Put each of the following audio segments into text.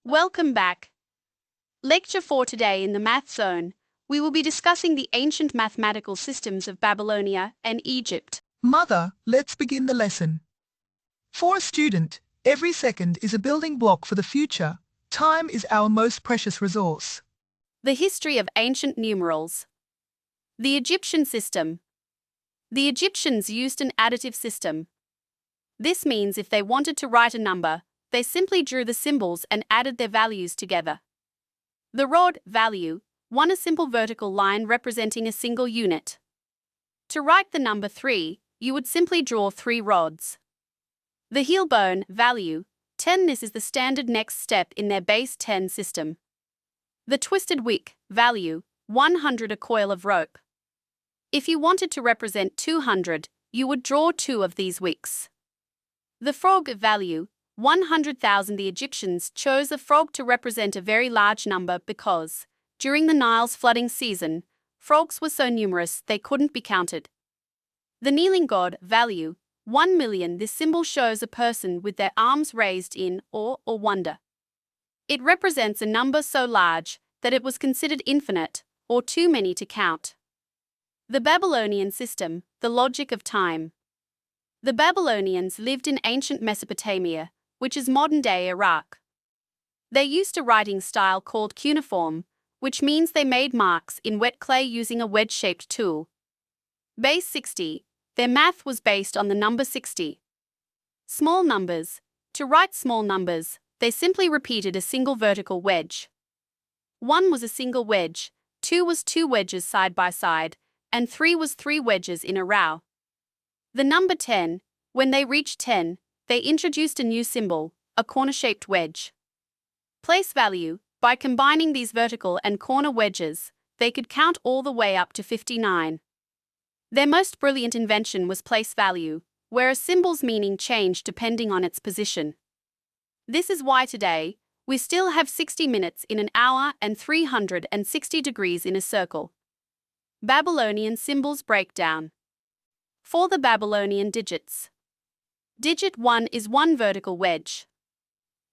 Welcome back. Lecture 4 today in the Math Zone. We will be discussing the ancient mathematical systems of Babylonia and Egypt. Mother, let's begin the lesson. For a student, every second is a building block for the future. Time is our most precious resource. The history of ancient numerals. The Egyptian system. The Egyptians used an additive system. This means if they wanted to write a number, they simply drew the symbols and added their values together. The rod, value, one a simple vertical line representing a single unit. To write the number 3, you would simply draw 3 rods. The heel bone, value, 10. This is the standard next step in their base 10 system. The twisted wick, value, 100. A coil of rope. If you wanted to represent 200, you would draw 2 of these wicks. The frog, value, 100,000. The Egyptians chose a frog to represent a very large number because, during the Nile's flooding season, frogs were so numerous they couldn't be counted. The kneeling god, value, 1 million. This symbol shows a person with their arms raised in awe or wonder. It represents a number so large that it was considered infinite, or too many to count. The Babylonian system, the logic of time. The Babylonians lived in ancient Mesopotamia, which is modern-day Iraq. They used a writing style called Cuneiform, which means they made marks in wet clay using a wedge-shaped tool. Base 60. Their math was based on the number 60. Small numbers. To write small numbers, they simply repeated a single vertical wedge. 1 was a single wedge, 2 was 2 wedges side by side, and 3 was 3 wedges in a row. The number 10, when they reached 10, they introduced a new symbol, a corner-shaped wedge. Place value. By combining these vertical and corner wedges, they could count all the way up to 59. Their most brilliant invention was place value, where a symbol's meaning changed depending on its position. This is why today, we still have 60 minutes in an hour and 360 degrees in a circle. Babylonian symbols breakdown. For the Babylonian digits. Digit 1 is 1 vertical wedge.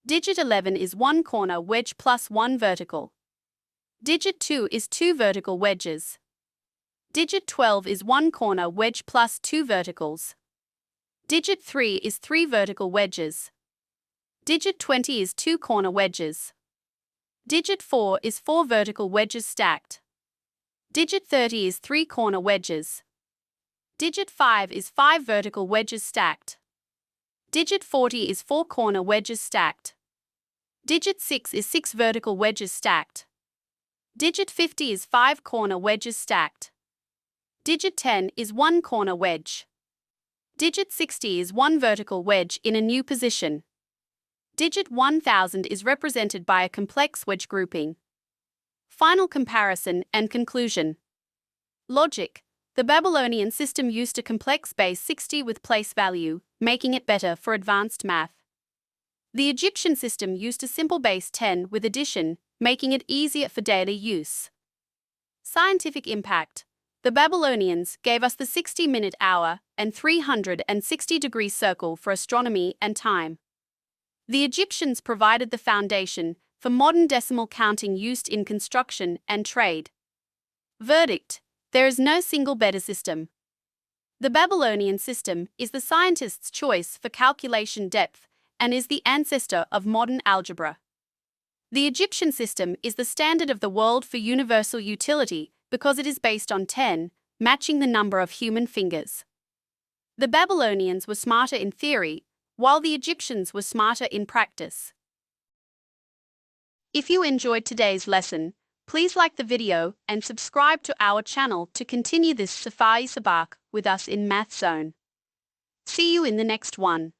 Digit 11 is 1 corner wedge plus 1 vertical. Digit 2 is 2 vertical wedges. Digit 12 is 1 corner wedge plus 2 verticals. Digit 3 is 3 vertical wedges. Digit 20 is 2 corner wedges. Digit 4 is 4 vertical wedges stacked. Digit 30 is 3 corner wedges. Digit 5 is 5 vertical wedges stacked. Digit 40 is 4 corner wedges stacked. Digit 6 is 6 vertical wedges stacked. Digit 50 is 5 corner wedges stacked. Digit 10 is 1 corner wedge. Digit 60 is 1 vertical wedge in a new position. Digit 1000 is represented by a complex wedge grouping. Final comparison and conclusion. Logic. The Babylonian system used a complex base 60 with place value, making it better for advanced math. The Egyptian system used a simple base 10 with addition, making it easier for daily use. Scientific impact. The Babylonians gave us the 60-minute hour and 360-degree circle for astronomy and time. The Egyptians provided the foundation for modern decimal counting used in construction and trade. Verdict. There is no single better system. The Babylonian system is the scientist's choice for calculation depth and is the ancestor of modern algebra. The Egyptian system is the standard of the world for universal utility because it is based on 10, matching the number of human fingers. The Babylonians were smarter in theory, while the Egyptians were smarter in practice. If you enjoyed today's lesson, please like the video and subscribe to our channel to continue this Safari Sabak with us in Math Zone. See you in the next one.